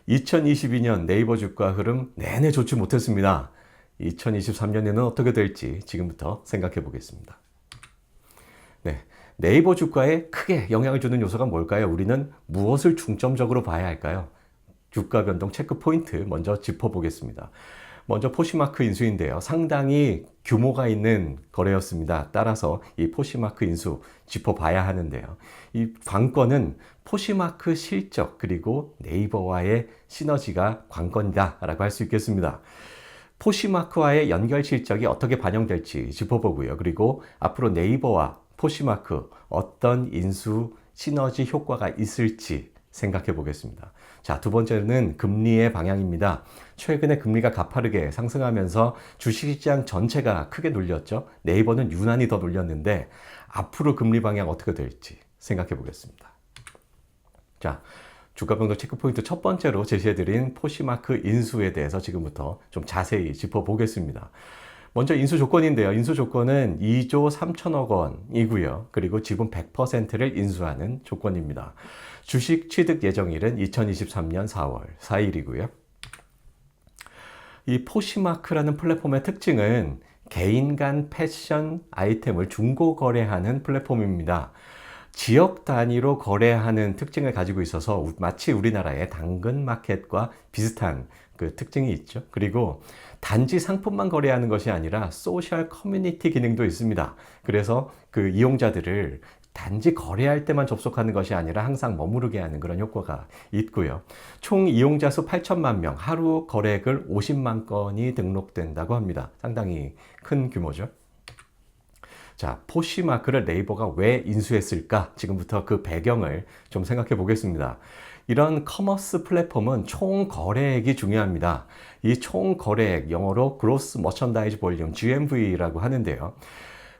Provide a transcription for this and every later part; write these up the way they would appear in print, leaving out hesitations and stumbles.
2022년 네이버 주가 흐름 내내 좋지 못했습니다. 2023년에는 어떻게 될지 지금부터 생각해 보겠습니다. 네, 네이버 주가에 크게 영향을 주는 요소가 뭘까요? 우리는 무엇을 중점적으로 봐야 할까요? 주가 변동 체크 포인트 먼저 짚어보겠습니다. 먼저 포시마크 인수인데요. 상당히 규모가 있는 거래였습니다. 따라서 이 포시마크 인수 짚어봐야 하는데요. 이 관건은 포시마크 실적 그리고 네이버와의 시너지가 관건이다라고 할 수 있겠습니다. 포시마크와의 연결 실적이 어떻게 반영될지 짚어보고요. 그리고 앞으로 네이버와 포시마크 어떤 인수 시너지 효과가 있을지 생각해 보겠습니다. 자, 두 번째는 금리의 방향입니다. 최근에 금리가 가파르게 상승하면서 주식시장 전체가 크게 눌렸죠. 네이버는 유난히 더 눌렸는데 앞으로 금리 방향 어떻게 될지 생각해 보겠습니다. 자, 주가 변동 체크 포인트 첫 번째로 제시해드린 포시마크 인수에 대해서 지금부터 좀 자세히 짚어보겠습니다. 먼저 인수 조건인데요. 인수 조건은 2조 3천억 원이고요. 그리고 지분 100%를 인수하는 조건입니다. 주식 취득 예정일은 2023년 4월 4일이고요. 이 포시마크라는 플랫폼의 특징은 개인 간 패션 아이템을 중고 거래하는 플랫폼입니다. 지역 단위로 거래하는 특징을 가지고 있어서 마치 우리나라의 당근마켓과 비슷한 그 특징이 있죠. 그리고 단지 상품만 거래하는 것이 아니라 소셜 커뮤니티 기능도 있습니다. 그래서 그 이용자들을 단지 거래할 때만 접속하는 것이 아니라 항상 머무르게 하는 그런 효과가 있고요. 총 이용자 수 8천만 명, 하루 거래액을 50만 건이 등록된다고 합니다. 상당히 큰 규모죠. 자, 포시마크를 네이버가 왜 인수했을까? 지금부터 그 배경을 좀 생각해 보겠습니다. 이런 커머스 플랫폼은 총 거래액이 중요합니다. 이 총 거래액, 영어로 Gross Merchandise Volume, GMV라고 하는데요.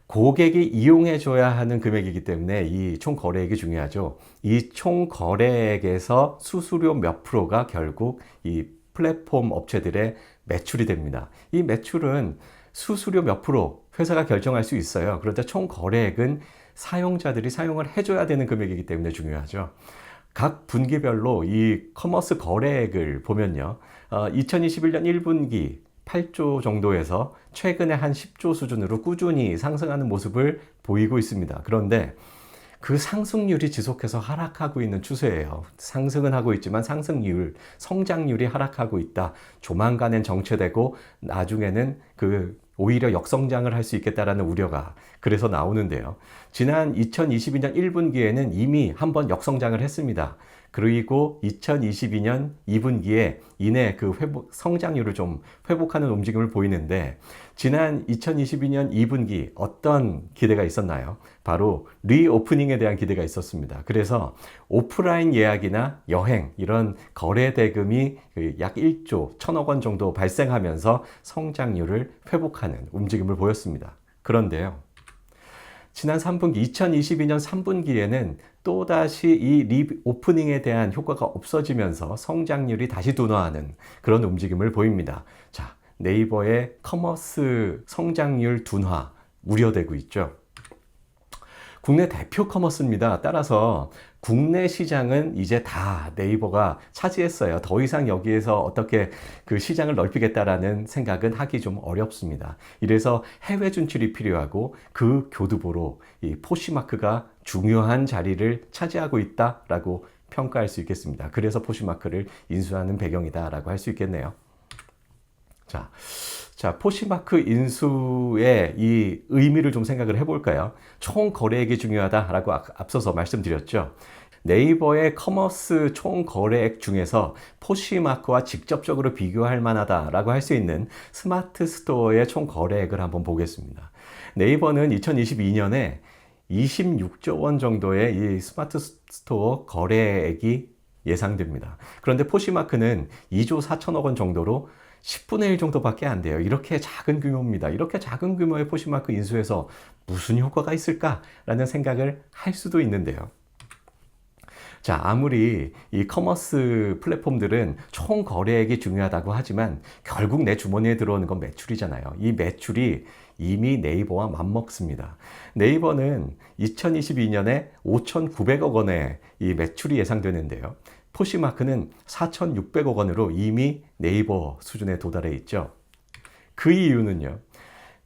고객이 이용해 줘야 하는 금액이기 때문에 이 총 거래액이 중요하죠. 이 총 거래액에서 수수료 몇 프로가 결국 이 플랫폼 업체들의 매출이 됩니다. 이 매출은 수수료 몇 프로 회사가 결정할 수 있어요. 그런데 총 거래액은 사용자들이 사용을 해줘야 되는 금액이기 때문에 중요하죠. 각 분기별로 이 커머스 거래액을 보면요. 2021년 1분기 8조 정도에서 최근에 한 10조 수준으로 꾸준히 상승하는 모습을 보이고 있습니다. 그런데 그 상승률이 지속해서 하락하고 있는 추세예요. 상승은 하고 있지만 상승률, 성장률이 하락하고 있다. 조만간엔 정체되고 나중에는 오히려 역성장을 할 수 있겠다라는 우려가 그래서 나오는데요. 지난 2022년 1분기에는 이미 한번 역성장을 했습니다. 그리고 2022년 2분기에 이내 성장률을 좀 회복하는 움직임을 보이는데 지난 2022년 2분기 어떤 기대가 있었나요? 바로 리오프닝에 대한 기대가 있었습니다. 그래서 오프라인 예약이나 여행 이런 거래 대금이 약 1조 1천억 원 정도 발생하면서 성장률을 회복하는 움직임을 보였습니다. 그런데요. 지난 3분기, 2022년 3분기에는 또다시 이 리오프닝에 대한 효과가 없어지면서 성장률이 다시 둔화하는 그런 움직임을 보입니다. 자, 네이버의 커머스 성장률 둔화 우려되고 있죠. 국내 대표 커머스입니다. 따라서 국내 시장은 이제 다 네이버가 차지했어요. 더 이상 여기에서 어떻게 그 시장을 넓히겠다라는 생각은 하기 좀 어렵습니다. 이래서 해외 진출이 필요하고 그 교두보로 이 포시마크가 중요한 자리를 차지하고 있다라고 평가할 수 있겠습니다. 그래서 포시마크를 인수하는 배경이다라고 할 수 있겠네요. 자, 포시마크 인수의 이 의미를 좀 생각을 해볼까요? 총 거래액이 중요하다라고 앞서서 말씀드렸죠. 네이버의 커머스 총 거래액 중에서 포시마크와 직접적으로 비교할 만하다라고 할 수 있는 스마트 스토어의 총 거래액을 한번 보겠습니다. 네이버는 2022년에 26조 원 정도의 이 스마트 스토어 거래액이 예상됩니다. 그런데 포시마크는 2조 4천억 원 정도로 10분의 1 정도밖에 안 돼요. 이렇게 작은 규모입니다. 이렇게 작은 규모의 포시마크 인수에서 무슨 효과가 있을까라는 생각을 할 수도 있는데요. 자, 아무리 이 커머스 플랫폼들은 총 거래액이 중요하다고 하지만 결국 내 주머니에 들어오는 건 매출이잖아요. 이 매출이 이미 네이버와 맞먹습니다. 네이버는 2022년에 5,900억 원의 이 매출이 예상되는데요. 포시마크는 4,600억 원으로 이미 네이버 수준에 도달해 있죠. 그 이유는요.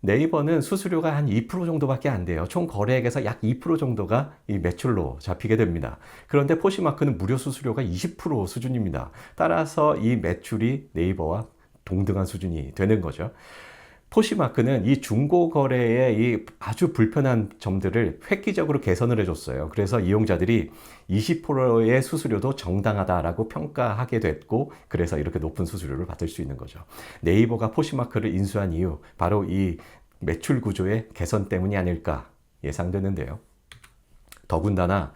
네이버는 수수료가 한 2% 정도밖에 안 돼요. 총 거래액에서 약 2% 정도가 이 매출로 잡히게 됩니다. 그런데 포시마크는 무료 수수료가 20% 수준입니다. 따라서 이 매출이 네이버와 동등한 수준이 되는 거죠. 포시마크는 이 중고 거래의 이 아주 불편한 점들을 획기적으로 개선을 해줬어요. 그래서 이용자들이 20%의 수수료도 정당하다라고 평가하게 됐고, 그래서 이렇게 높은 수수료를 받을 수 있는 거죠. 네이버가 포시마크를 인수한 이유, 바로 이 매출 구조의 개선 때문이 아닐까 예상되는데요. 더군다나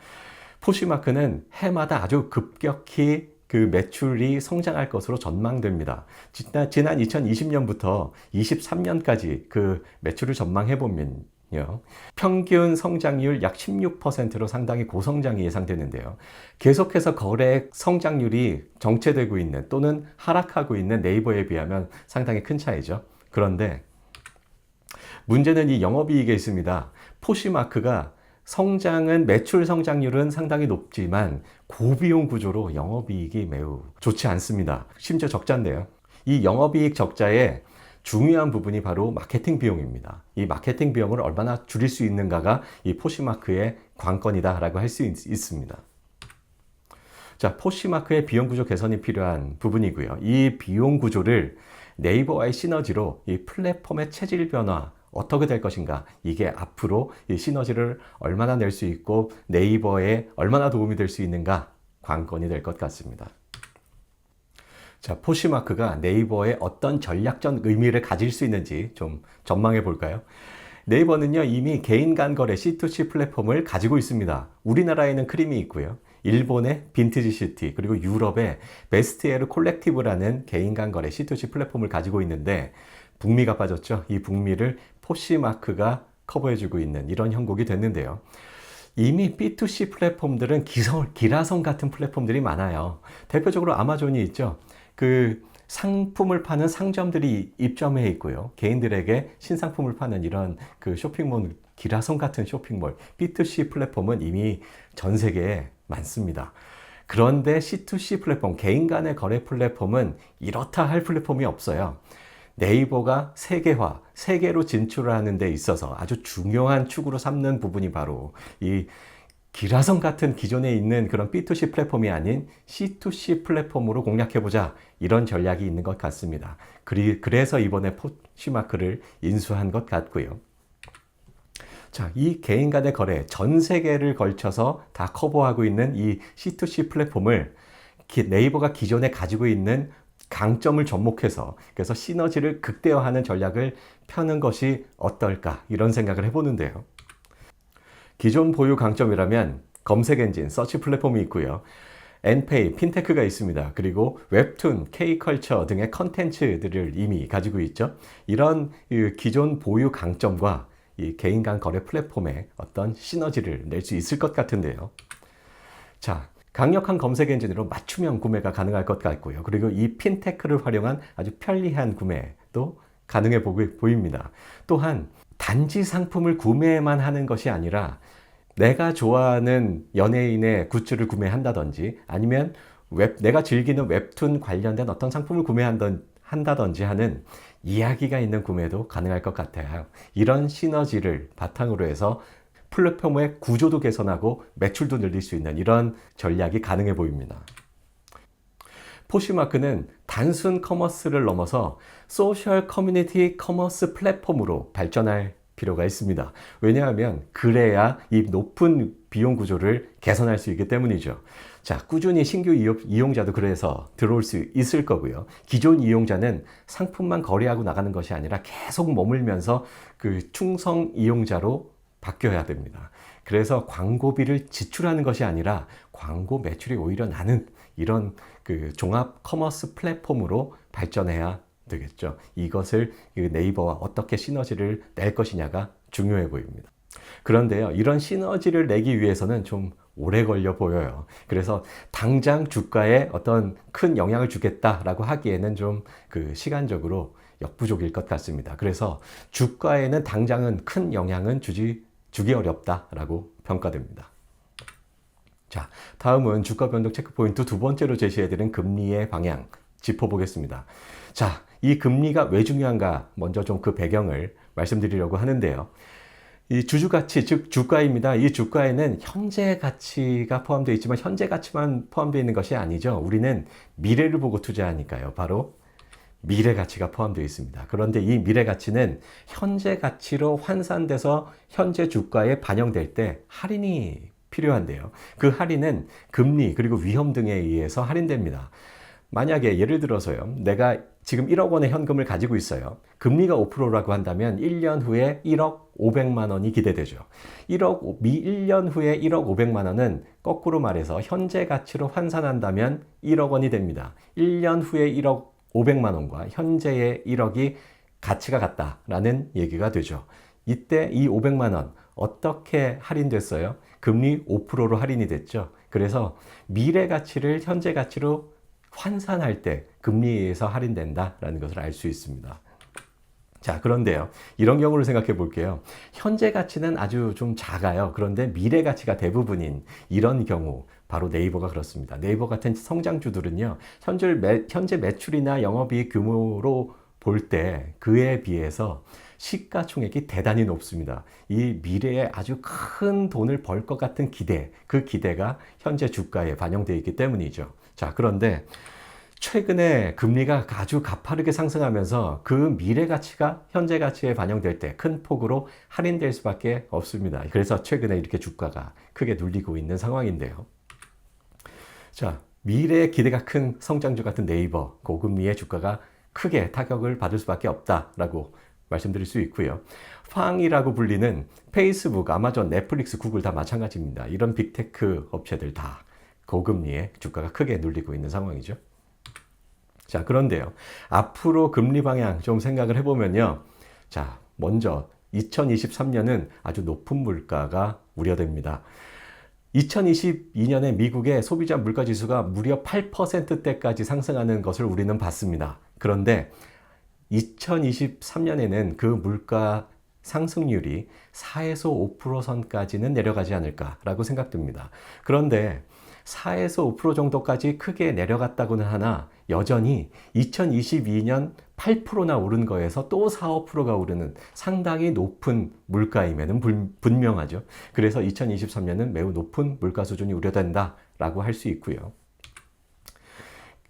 포시마크는 해마다 아주 급격히 그 매출이 성장할 것으로 전망됩니다. 지난 2020년부터 23년까지 그 매출을 전망해 보면요. 평균 성장률 약 16%로 상당히 고성장이 예상되는데요. 계속해서 거래 성장률이 정체되고 있는 또는 하락하고 있는 네이버에 비하면 상당히 큰 차이죠. 그런데 문제는 이 영업이익에 있습니다. 포시마크가 성장은 매출 성장률은 상당히 높지만 고비용 구조로 영업이익이 매우 좋지 않습니다. 심지어 적자인데요. 이 영업이익 적자의 중요한 부분이 바로 마케팅 비용입니다. 이 마케팅 비용을 얼마나 줄일 수 있는가가 이 포시마크의 관건이다라고 할 수 있습니다. 자, 포시마크의 비용 구조 개선이 필요한 부분이고요. 이 비용 구조를 네이버와의 시너지로 이 플랫폼의 체질 변화, 어떻게 될 것인가, 이게 앞으로 이 시너지를 얼마나 낼 수 있고 네이버에 얼마나 도움이 될 수 있는가 관건이 될 것 같습니다. 자, 포시마크가 네이버에 어떤 전략적 의미를 가질 수 있는지 좀 전망해 볼까요? 네이버는요, 이미 개인 간 거래 C2C 플랫폼을 가지고 있습니다. 우리나라에는 크림이 있고요. 일본의 빈티지 시티, 그리고 유럽의 베스트에르 콜렉티브라는 개인 간 거래 C2C 플랫폼을 가지고 있는데, 북미가 빠졌죠. 이 북미를 포시마크가 커버해주고 있는 이런 형국이 됐는데요. 이미 B2C 플랫폼들은 기라성 같은 플랫폼들이 많아요. 대표적으로 아마존이 있죠. 그 상품을 파는 상점들이 입점해 있고요. 개인들에게 신상품을 파는 이런 그 쇼핑몰, 기라성 같은 쇼핑몰, B2C 플랫폼은 이미 전 세계에 많습니다. 그런데 C2C 플랫폼, 개인 간의 거래 플랫폼은 이렇다 할 플랫폼이 없어요. 네이버가 세계화, 세계로 진출하는 데 있어서 아주 중요한 축으로 삼는 부분이 바로 이 기라성 같은 기존에 있는 그런 B2C 플랫폼이 아닌 C2C 플랫폼으로 공략해보자, 이런 전략이 있는 것 같습니다. 그래서 이번에 포시마크를 인수한 것 같고요. 자, 이 개인 간의 거래, 전 세계를 걸쳐서 다 커버하고 있는 이 C2C 플랫폼을 네이버가 기존에 가지고 있는 강점을 접목해서, 그래서 시너지를 극대화하는 전략을 펴는 것이 어떨까, 이런 생각을 해보는데요. 기존 보유 강점이라면 검색 엔진, 서치 플랫폼이 있고요. 엔페이, 핀테크가 있습니다. 그리고 웹툰, K컬처 등의 컨텐츠들을 이미 가지고 있죠. 이런 기존 보유 강점과 이 개인 간 거래 플랫폼의 어떤 시너지를 낼 수 있을 것 같은데요. 자, 강력한 검색 엔진으로 맞춤형 구매가 가능할 것 같고요. 그리고 이 핀테크를 활용한 아주 편리한 구매도 가능해 보입니다. 또한 단지 상품을 구매만 하는 것이 아니라 내가 좋아하는 연예인의 굿즈를 구매한다든지, 아니면 내가 즐기는 웹툰 관련된 어떤 상품을 구매한다든지 하는 이야기가 있는 구매도 가능할 것 같아요. 이런 시너지를 바탕으로 해서 플랫폼의 구조도 개선하고 매출도 늘릴 수 있는 이런 전략이 가능해 보입니다. 포시마크는 단순 커머스를 넘어서 소셜 커뮤니티 커머스 플랫폼으로 발전할 필요가 있습니다. 왜냐하면 그래야 이 높은 비용 구조를 개선할 수 있기 때문이죠. 자, 꾸준히 신규 이용자도 그래서 들어올 수 있을 거고요. 기존 이용자는 상품만 거래하고 나가는 것이 아니라 계속 머물면서 그 충성 이용자로 바뀌어야 됩니다. 그래서 광고비를 지출하는 것이 아니라 광고 매출이 오히려 나는 이런 그 종합 커머스 플랫폼으로 발전해야 되겠죠. 이것을 네이버와 어떻게 시너지를 낼 것이냐가 중요해 보입니다. 그런데요, 이런 시너지를 내기 위해서는 좀 오래 걸려 보여요. 그래서 당장 주가에 어떤 큰 영향을 주겠다라고 하기에는 좀 그 시간적으로 역부족일 것 같습니다. 그래서 주가에는 당장은 큰 영향은 주기 어렵다라고 평가됩니다. 자, 다음은 주가 변동 체크 포인트 두 번째로 제시해드린 금리의 방향 짚어보겠습니다. 자, 이 금리가 왜 중요한가? 먼저 좀 그 배경을 말씀드리려고 하는데요. 이 주주가치, 즉 주가입니다. 이 주가에는 현재 가치가 포함되어 있지만 현재 가치만 포함되어 있는 것이 아니죠. 우리는 미래를 보고 투자하니까요. 바로 미래 가치가 포함되어 있습니다. 그런데 이 미래 가치는 현재 가치로 환산돼서 현재 주가에 반영될 때 할인이 필요한데요. 그 할인은 금리 그리고 위험 등에 의해서 할인됩니다. 만약에 예를 들어서요. 내가 지금 1억 원의 현금을 가지고 있어요. 금리가 5%라고 한다면 1년 후에 1억 500만 원이 기대되죠. 1년 후에 1억 500만 원은 거꾸로 말해서 현재 가치로 환산한다면 1억 원이 됩니다. 1년 후에 1억 500만 원과 현재의 1억이 가치가 같다라는 얘기가 되죠. 이때 이 500만 원 어떻게 할인됐어요? 금리 5%로 할인이 됐죠. 그래서 미래 가치를 현재 가치로 환산할 때 금리에 의해서 할인된다라는 것을 알 수 있습니다. 자, 그런데요. 이런 경우를 생각해 볼게요. 현재 가치는 아주 좀 작아요. 그런데 미래 가치가 대부분인 이런 경우, 바로 네이버가 그렇습니다. 네이버 같은 성장주들은요, 현재 매출이나 영업이익 규모로 볼 때 그에 비해서 시가총액이 대단히 높습니다. 이 미래에 아주 큰 돈을 벌 것 같은 기대, 그 기대가 현재 주가에 반영되어 있기 때문이죠. 자, 그런데 최근에 금리가 아주 가파르게 상승하면서 그 미래 가치가 현재 가치에 반영될 때 큰 폭으로 할인될 수밖에 없습니다. 그래서 최근에 이렇게 주가가 크게 눌리고 있는 상황인데요. 자, 미래의 기대가 큰 성장주 같은 네이버, 고금리의 주가가 크게 타격을 받을 수밖에 없다라고 말씀드릴 수 있고요. 팡이라고 불리는 페이스북, 아마존, 넷플릭스, 구글 다 마찬가지입니다. 이런 빅테크 업체들 다 고금리에 주가가 크게 눌리고 있는 상황이죠. 자, 그런데요. 앞으로 금리 방향 좀 생각을 해보면요. 자, 먼저 2023년은 아주 높은 물가가 우려됩니다. 2022년에 미국의 소비자 물가 지수가 무려 8%대까지 상승하는 것을 우리는 봤습니다. 그런데 2023년에는 그 물가 상승률이 4에서 5% 선까지는 내려가지 않을까라고 생각됩니다. 그런데 4에서 5% 정도까지 크게 내려갔다고는 하나 여전히 2022년 8%나 오른 거에서 또 4, 5%가 오르는 상당히 높은 물가임에는 분명하죠. 그래서 2023년은 매우 높은 물가 수준이 우려된다라고 할 수 있고요.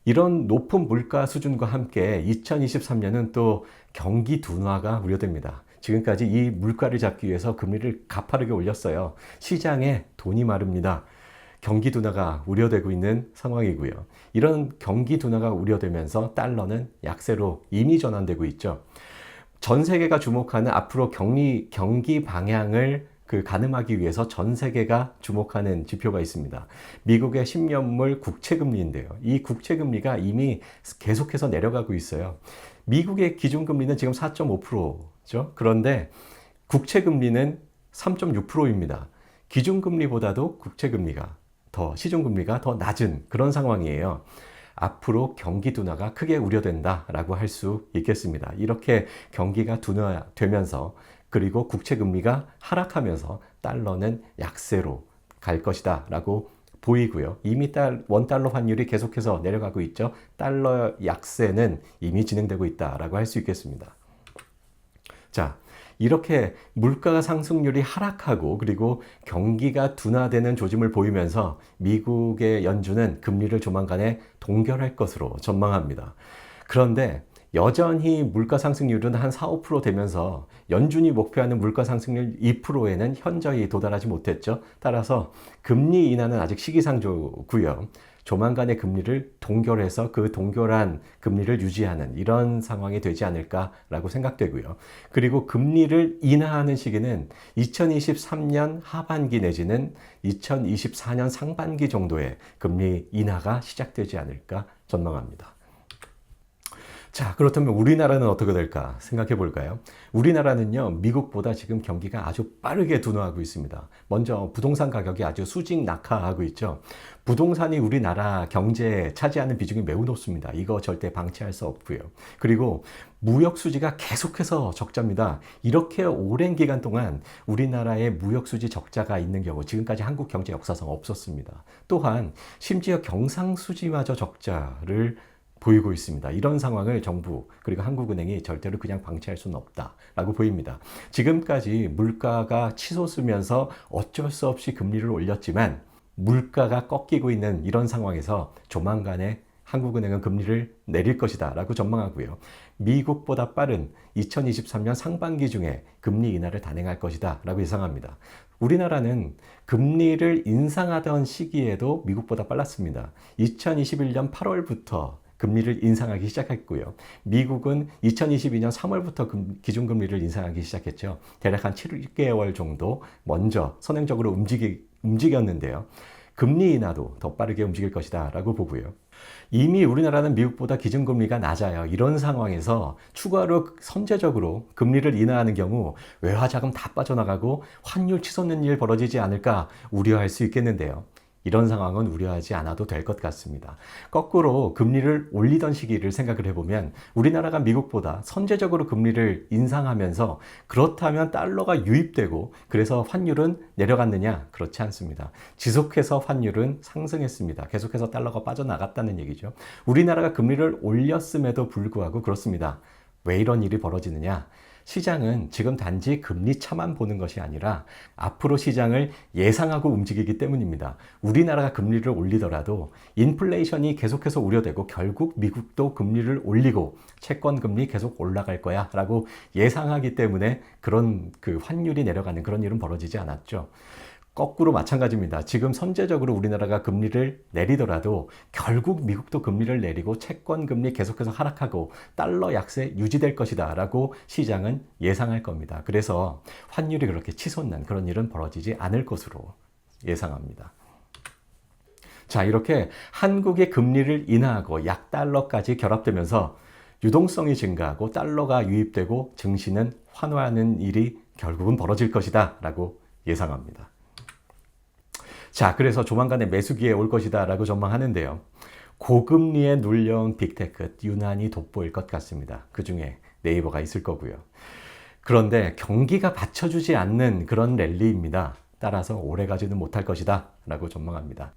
이런 높은 물가 수준과 함께 2023년은 또 경기 둔화가 우려됩니다. 지금까지 이 물가를 잡기 위해서 금리를 가파르게 올렸어요. 시장에 돈이 마릅니다. 경기 둔화가 우려되고 있는 상황이고요. 이런 경기 둔화가 우려되면서 달러는 약세로 이미 전환되고 있죠. 전 세계가 주목하는 앞으로 경기 방향을 가늠하기 위해서 전 세계가 주목하는 지표가 있습니다. 미국의 10년물 국채금리인데요. 이 국채금리가 이미 계속해서 내려가고 있어요. 미국의 기준금리는 지금 4.5%죠. 그런데 국채금리는 3.6%입니다. 기준금리보다도 국채금리가 시중금리가 더 낮은 그런 상황이에요. 앞으로 경기 둔화가 크게 우려된다라고 할 수 있겠습니다. 이렇게 경기가 둔화되면서 그리고 국채금리가 하락하면서 달러는 약세로 갈 것이다 라고 보이고요. 이미 원달러 환율이 계속해서 내려가고 있죠. 달러 약세는 이미 진행되고 있다라고 할 수 있겠습니다. 자, 이렇게 물가 상승률이 하락하고 그리고 경기가 둔화되는 조짐을 보이면서 미국의 연준은 금리를 조만간에 동결할 것으로 전망합니다. 그런데 여전히 물가 상승률은 한 4, 5% 되면서 연준이 목표하는 물가 상승률 2%에는 현저히 도달하지 못했죠. 따라서 금리 인하는 아직 시기상조고요. 조만간에 금리를 동결해서 그 동결한 금리를 유지하는 이런 상황이 되지 않을까라고 생각되고요. 그리고 금리를 인하하는 시기는 2023년 하반기 내지는 2024년 상반기 정도에 금리 인하가 시작되지 않을까 전망합니다. 자, 그렇다면 우리나라는 어떻게 될까 생각해 볼까요? 우리나라는요, 미국보다 지금 경기가 아주 빠르게 둔화하고 있습니다. 먼저 부동산 가격이 아주 수직 낙하하고 있죠. 부동산이 우리나라 경제에 차지하는 비중이 매우 높습니다. 이거 절대 방치할 수 없고요. 그리고 무역 수지가 계속해서 적자입니다. 이렇게 오랜 기간 동안 우리나라의 무역 수지 적자가 있는 경우 지금까지 한국 경제 역사상 없었습니다. 또한 심지어 경상 수지마저 적자를 보이고 있습니다. 이런 상황을 정부 그리고 한국은행이 절대로 그냥 방치할 수는 없다라고 보입니다. 지금까지 물가가 치솟으면서 어쩔 수 없이 금리를 올렸지만 물가가 꺾이고 있는 이런 상황에서 조만간에 한국은행은 금리를 내릴 것이다 라고 전망하고요. 미국보다 빠른 2023년 상반기 중에 금리 인하를 단행할 것이다 라고 예상합니다. 우리나라는 금리를 인상하던 시기에도 미국보다 빨랐습니다. 2021년 8월부터 금리를 인상하기 시작했고요. 미국은 2022년 3월부터 기준금리를 인상하기 시작했죠. 대략 한 7개월 정도 먼저 선행적으로 움직였는데요. 금리 인하도 더 빠르게 움직일 것이다 라고 보고요. 이미 우리나라는 미국보다 기준금리가 낮아요. 이런 상황에서 추가로 선제적으로 금리를 인하하는 경우 외화자금 다 빠져나가고 환율 치솟는 일 벌어지지 않을까 우려할 수 있겠는데요. 이런 상황은 우려하지 않아도 될 것 같습니다. 거꾸로 금리를 올리던 시기를 생각을 해보면 우리나라가 미국보다 선제적으로 금리를 인상하면서 그렇다면 달러가 유입되고 그래서 환율은 내려갔느냐? 그렇지 않습니다. 지속해서 환율은 상승했습니다. 계속해서 달러가 빠져나갔다는 얘기죠. 우리나라가 금리를 올렸음에도 불구하고 그렇습니다. 왜 이런 일이 벌어지느냐? 시장은 지금 단지 금리 차만 보는 것이 아니라 앞으로 시장을 예상하고 움직이기 때문입니다. 우리나라가 금리를 올리더라도 인플레이션이 계속해서 우려되고 결국 미국도 금리를 올리고 채권 금리 계속 올라갈 거야 라고 예상하기 때문에 그런 환율이 내려가는 그런 일은 벌어지지 않았죠. 거꾸로 마찬가지입니다. 지금 선제적으로 우리나라가 금리를 내리더라도 결국 미국도 금리를 내리고 채권 금리 계속해서 하락하고 달러 약세 유지될 것이다 라고 시장은 예상할 겁니다. 그래서 환율이 그렇게 치솟는 그런 일은 벌어지지 않을 것으로 예상합니다. 자, 이렇게 한국의 금리를 인하하고 약달러까지 결합되면서 유동성이 증가하고 달러가 유입되고 증시는 환호하는 일이 결국은 벌어질 것이다 라고 예상합니다. 자, 그래서 조만간에 매수기에 올 것이다 라고 전망하는데요. 고금리에 눌려온 빅테크 유난히 돋보일 것 같습니다. 그 중에 네이버가 있을 거고요. 그런데 경기가 받쳐주지 않는 그런 랠리입니다. 따라서 오래가지는 못할 것이다 라고 전망합니다.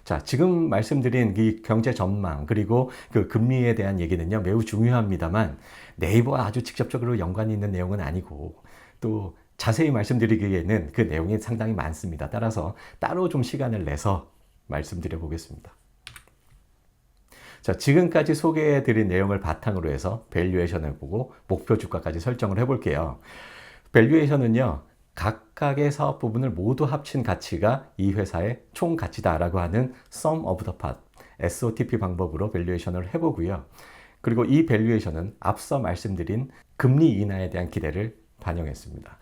자, 지금 말씀드린 이 경제 전망 그리고 그 금리에 대한 얘기는요 매우 중요합니다만 네이버와 아주 직접적으로 연관이 있는 내용은 아니고 또 자세히 말씀드리기에는 그 내용이 상당히 많습니다. 따라서 따로 좀 시간을 내서 말씀드려 보겠습니다. 자, 지금까지 소개해드린 내용을 바탕으로 해서 밸류에이션을 보고 목표 주가까지 설정을 해볼게요. 밸류에이션은요, 각각의 사업 부분을 모두 합친 가치가 이 회사의 총 가치다라고 하는 Sum of the Part, SOTP 방법으로 밸류에이션을 해보고요. 그리고 이 밸류에이션은 앞서 말씀드린 금리 인하에 대한 기대를 반영했습니다.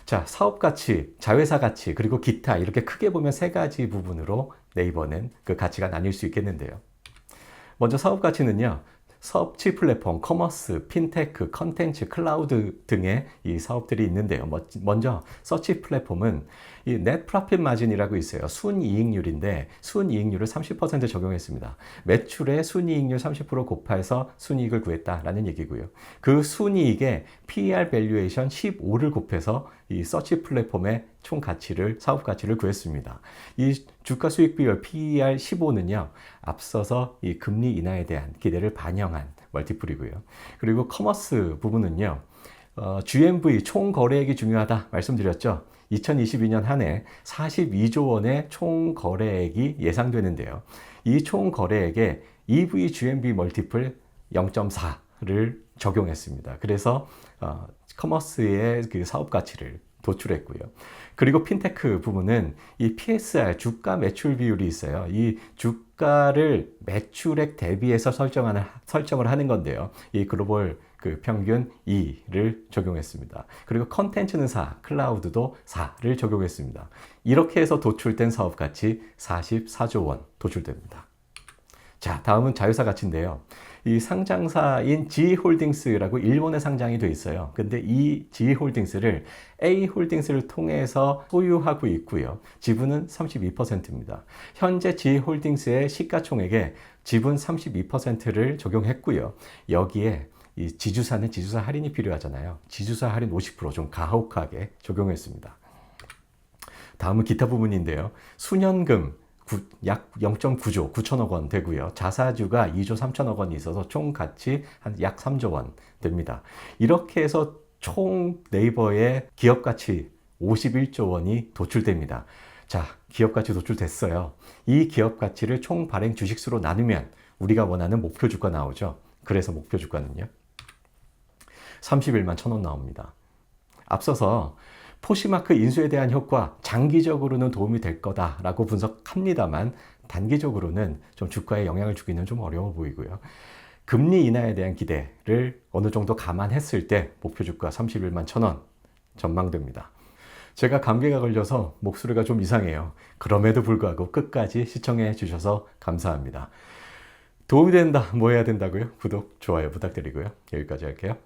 자, 사업 가치, 자회사 가치, 그리고 기타 이렇게 크게 보면 세 가지 부분으로 네이버는 그 가치가 나뉠 수 있겠는데요. 먼저 사업 가치는요. 서치 플랫폼, 커머스, 핀테크, 컨텐츠, 클라우드 등의 이 사업들이 있는데요. 먼저 서치 플랫폼은 이 넷 프로핏 마진이라고 있어요. 순이익률인데 순이익률을 30% 적용했습니다. 매출의 순이익률 30% 곱해서 순이익을 구했다라는 얘기고요. 그 순이익에 PER 밸류에이션 15를 곱해서 이 서치 플랫폼의 총 가치를 사업 가치를 구했습니다. 이 주가 수익 비율 PER 15는요. 앞서서 이 금리 인하에 대한 기대를 반영한 멀티플이고요. 그리고 커머스 부분은요. GMV 총 거래액이 중요하다 말씀드렸죠. 2022년 한 해 42조 원의 총 거래액이 예상되는데요. 이 총 거래액에 EV GMV 멀티플 0.4를 적용했습니다. 그래서 커머스의 그 사업 가치를 도출했고요. 그리고 핀테크 부분은 이 PSR 주가 매출 비율이 있어요. 이 주가를 매출액 대비해서 설정을 하는 건데요. 이 글로벌 그 평균 2를 적용했습니다. 그리고 컨텐츠는 4, 클라우드도 4를 적용했습니다. 이렇게 해서 도출된 사업 가치 44조 원 도출됩니다. 자, 다음은 자회사 가치인데요. 이 상장사인 G홀딩스라고 일본에 상장이 돼 있어요. 근데 이 G홀딩스를 A홀딩스를 통해서 소유하고 있고요. 지분은 32%입니다. 현재 G홀딩스의 시가총액에 지분 32%를 적용했고요. 여기에 이 지주사는 지주사 할인이 필요하잖아요. 지주사 할인 50%좀 가혹하게 적용했습니다. 다음은 기타 부분인데요. 수년금 약 0.9조 9천억 원 되고요. 자사주가 2조 3천억 원이 있어서 총 가치 한 약 3조 원 됩니다. 이렇게 해서 총 네이버의 기업 가치 51조 원이 도출됩니다. 자, 기업 가치 도출됐어요. 이 기업 가치를 총 발행 주식수로 나누면 우리가 원하는 목표 주가 나오죠. 그래서 목표 주가는요. 31만 1천 원 나옵니다. 앞서서 포시마크 인수에 대한 효과 장기적으로는 도움이 될 거다라고 분석합니다만 단기적으로는 좀 주가에 영향을 주기는 좀 어려워 보이고요. 금리 인하에 대한 기대를 어느 정도 감안했을 때 목표 주가 31만 1천 원 전망됩니다. 제가 감기가 걸려서 목소리가 좀 이상해요. 그럼에도 불구하고 끝까지 시청해 주셔서 감사합니다. 도움이 된다, 뭐 해야 된다고요? 구독, 좋아요 부탁드리고요. 여기까지 할게요.